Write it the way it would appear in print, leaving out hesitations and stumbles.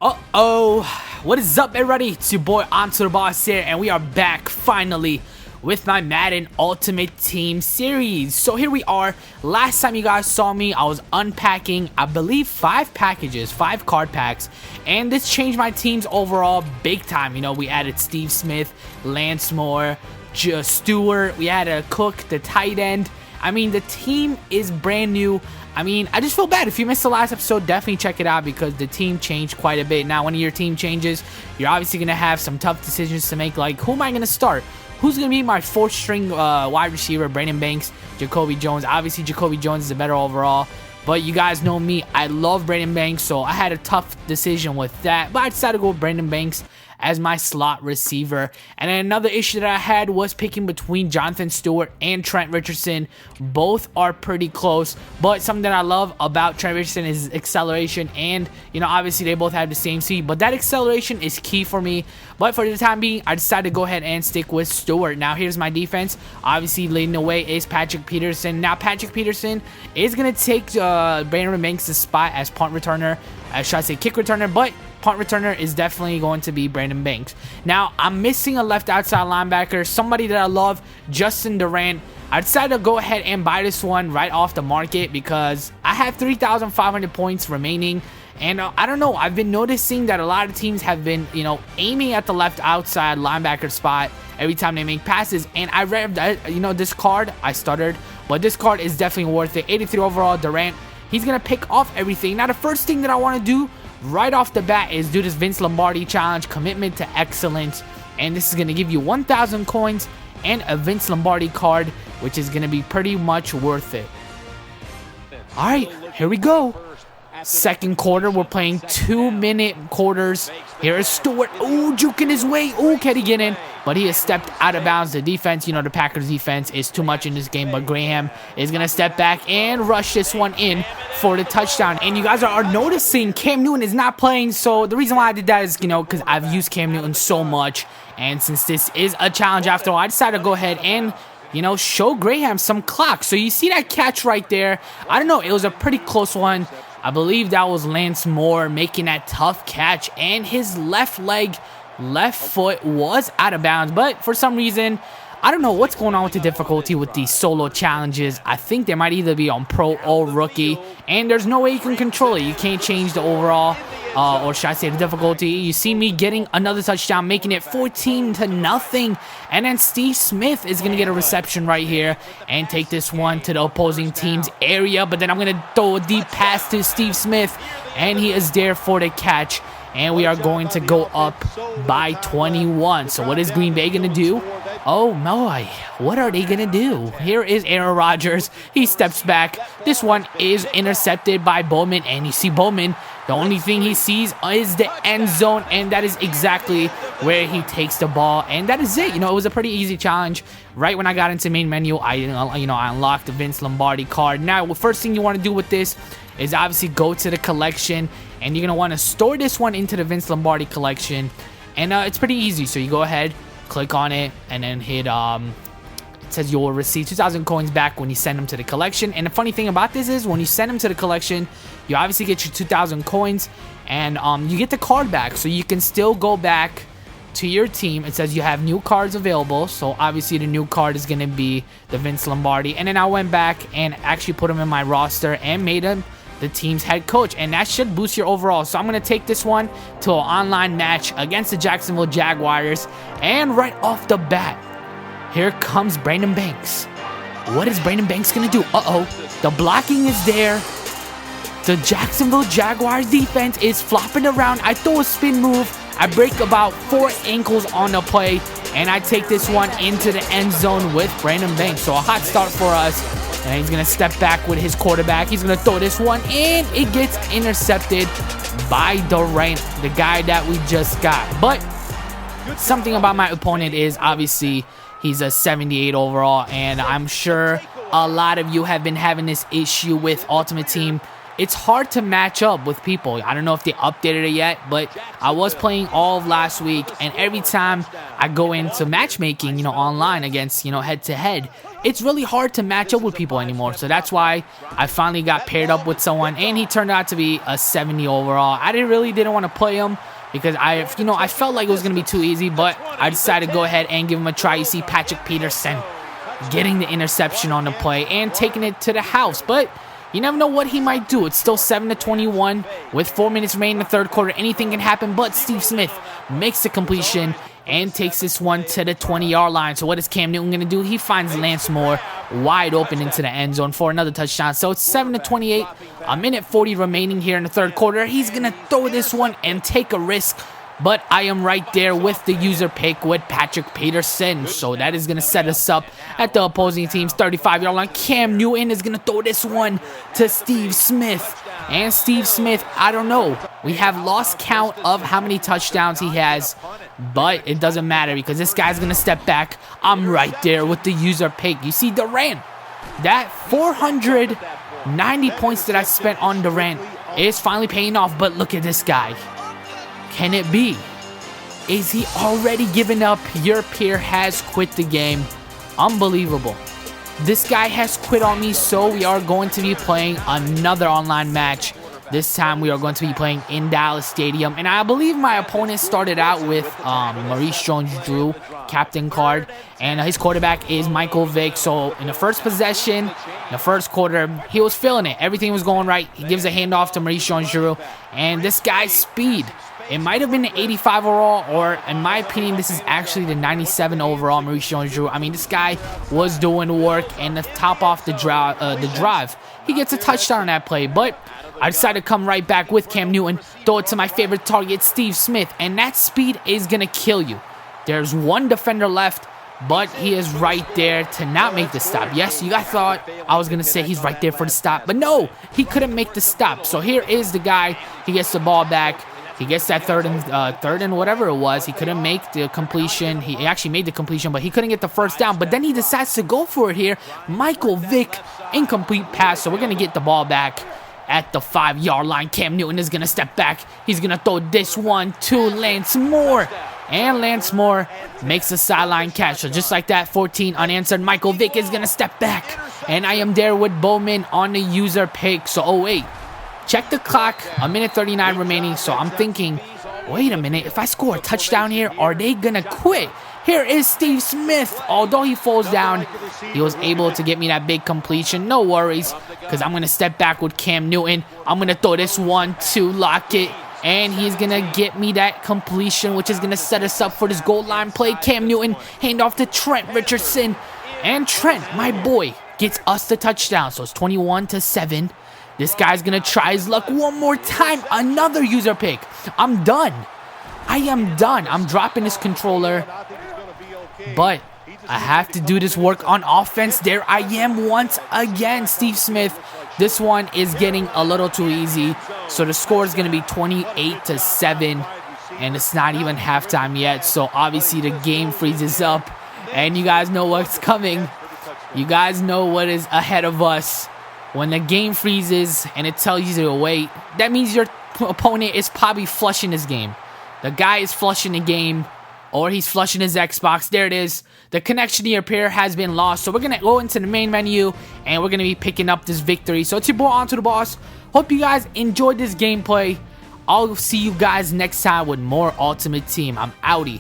Uh-oh, what is up everybody? It's your boy AntoDaBoss here, and we are back finally with my Madden Ultimate Team series. So here we are. Last time you guys saw me, I was unpacking, I believe, 5 packages, 5 card packs, and this changed my teams overall big time. You know, we added Steve Smith, Lance Moore, Stewart, we added Cook, the tight end. I mean, the team is brand new. I mean, I just feel bad. If you missed the last episode, definitely check it out because the team changed quite a bit. Now, when your team changes, you're obviously going to have some tough decisions to make, like, who am I going to start? Who's going to be my 4th string wide receiver? Brandon Banks, Jacoby Jones. Obviously, Jacoby Jones is a better overall. But you guys know me. I love Brandon Banks, so I had a tough decision with that. But I decided to go with Brandon Banks as my slot receiver. And then another issue that I had was picking between Jonathan Stewart and Trent Richardson. Both are pretty close, but something that I love about Trent Richardson is acceleration, and you know, obviously they both have the same speed, but that acceleration is key for me. But for the time being, I decided to go ahead and stick with Stewart. Now here's my defense. Obviously leading the way is Patrick Peterson. Now Patrick Peterson is going to take Brandon Banks' spot as punt returner, should I say kick returner, but punt returner is definitely going to be Brandon Banks. Now, I'm missing a left outside linebacker, somebody that I love, Justin Durant. I decided to go ahead and buy this one right off the market because I have 3,500 points remaining. And I don't know, I've been noticing that a lot of teams have been, you know, aiming at the left outside linebacker spot every time they make passes. And I read that, you know, this card, I stuttered, but this card is definitely worth it. 83 overall, Durant. He's going to pick off everything. Now, the first thing that I want to do right off the bat is do this Vince Lombardi challenge, commitment to excellence, and this is going to give you 1,000 coins and a Vince Lombardi card, which is going to be pretty much worth it. All right, here we go. Second quarter, we're playing 2-minute quarters. Here is Stewart. Oh, juking his way. Oh, can he get in? But he has stepped out of bounds. The defense, you know, the Packers defense is too much in this game, but Graham is going to step back and rush this one in for the touchdown. And you guys are noticing Cam Newton is not playing, so the reason why I did that is, you know, because I've used Cam Newton so much, and since this is a challenge after all, I decided to go ahead and, you know, show Graham some clock. So you see that catch right there? I don't know, it was a pretty close one. I believe that was Lance Moore making that tough catch, and his left foot was out of bounds, but for some reason, I don't know what's going on with the difficulty with these solo challenges. I think they might either be on pro or rookie, and there's no way you can control it. You can't change the overall, or should I say the difficulty. You see me getting another touchdown, making it 14-0, and then Steve Smith is going to get a reception right here and take this one to the opposing team's area, but then I'm going to throw a deep pass to Steve Smith, and he is there for the catch, and we are going to go up by 21. So what is Green Bay going to do? Oh my, what are they going to do? Here is Aaron Rodgers. He steps back. This one is intercepted by Bowman, and you see Bowman, the only thing he sees is the end zone, and that is exactly where he takes the ball, and that is it. You know, it was a pretty easy challenge. Right when I got into main menu, I unlocked the Vince Lombardi card. Now, the first thing you want to do with this is obviously go to the collection, and you're going to want to store this one into the Vince Lombardi collection, and it's pretty easy. So you go ahead, click on it, and then hit it says you will receive 2,000 coins back when you send them to the collection. And the funny thing about this is when you send them to the collection, you obviously get your 2,000 coins, and you get the card back, so you can still go back to your team. It says you have new cards available, so obviously the new card is going to be the Vince Lombardi. And then I went back and actually put him in my roster and made him the team's head coach, and that should boost your overall. So I'm going to take this one to an online match against the Jacksonville Jaguars, and right off the bat, here comes Brandon Banks. What is Brandon Banks going to do? The blocking is there. The Jacksonville Jaguars defense is flopping around. I throw a spin move. I break about 4 ankles on the play, and I take this one into the end zone with Brandon Banks. So a hot start for us. And he's going to step back with his quarterback. He's going to throw this one, and it gets intercepted by Durant, the guy that we just got. But something about my opponent is obviously he's a 78 overall, and I'm sure a lot of you have been having this issue with Ultimate Team. it's hard to match up with people. I don't know if they updated it yet, but I was playing all of last week, and every time I go into matchmaking, online against, head-to-head, it's really hard to match up with people anymore. So that's why I finally got paired up with someone, and he turned out to be a 70 overall. I didn't want to play him because I felt like it was going to be too easy, but I decided to go ahead and give him a try. You see Patrick Peterson getting the interception on the play and taking it to the house, but you never know what he might do. It's still 7-21 with 4 minutes remaining in the third quarter. Anything can happen, but Steve Smith makes the completion and takes this one to the 20-yard line. So what is Cam Newton going to do? He finds Lance Moore wide open into the end zone for another touchdown. So it's 7-28, a minute 40 remaining here in the third quarter. He's going to throw this one and take a risk, but I am right there with the user pick with Patrick Peterson. So that is going to set us up at the opposing team's 35-yard line. Cam Newton is going to throw this one to Steve Smith. And Steve Smith, I don't know. We have lost count of how many touchdowns he has, but it doesn't matter because this guy's going to step back. I'm right there with the user pick. You see Durant, that 490 points that I spent on Durant is finally paying off, but look at this guy. Can it be? Is he already giving up? Your peer has quit the game. Unbelievable. This guy has quit on me, so we are going to be playing another online match. This time we are going to be playing in Dallas Stadium, and I believe my opponent started out with Maurice Jones-Drew, captain card, and his quarterback is Michael Vick. So in the first possession, in the first quarter, he was feeling it. Everything was going right. He gives a handoff to Maurice Jones-Drew, and this guy's speed. It might have been the 85 overall, or in my opinion, this is actually the 97 overall Maurice Jones-Drew. I mean, this guy was doing work, and to top off the drive, he gets a touchdown on that play. But I decided to come right back with Cam Newton, throw it to my favorite target, Steve Smith, and that speed is going to kill you. There's one defender left, but he is right there to not make the stop. Yes, you guys thought I was going to say he's right there for the stop, but no, he couldn't make the stop. So here is the guy. He gets the ball back. He gets that third and whatever it was. He couldn't make the completion. He actually made the completion, but he couldn't get the first down. But then he decides to go for it here. Michael Vick, incomplete pass. So we're going to get the ball back at the 5-yard line. Cam Newton is going to step back. He's going to throw this one to Lance Moore. And Lance Moore makes a sideline catch. So just like that, 14 unanswered. Michael Vick is going to step back. And I am there with Bowman on the user pick. So, oh wait. Check the clock, a minute 39 remaining, so I'm thinking, wait a minute, if I score a touchdown here, are they gonna quit? Here is Steve Smith. Although he falls down, he was able to get me that big completion. No worries, because I'm gonna step back with Cam Newton. I'm gonna throw this one to Lockett, and he's gonna get me that completion, which is gonna set us up for this goal line play. Cam Newton, hand off to Trent Richardson, and Trent, my boy, gets us the touchdown, so it's 21-7. This guy's going to try his luck one more time. Another user pick. I'm done. I am done. I'm dropping this controller. But I have to do this work on offense. There I am once again, Steve Smith. This one is getting a little too easy. So the score is going to be 28-7. And it's not even halftime yet. So obviously the game freezes up. And you guys know what's coming. You guys know what is ahead of us. When the game freezes and it tells you to wait, that means your opponent is probably flushing his game. The guy is flushing the game, or he's flushing his Xbox. There it is. The connection to your pair has been lost. So we're going to go into the main menu, and we're going to be picking up this victory. So it's your boy, AntoDaBoss. Hope you guys enjoyed this gameplay. I'll see you guys next time with more Ultimate Team. I'm outie.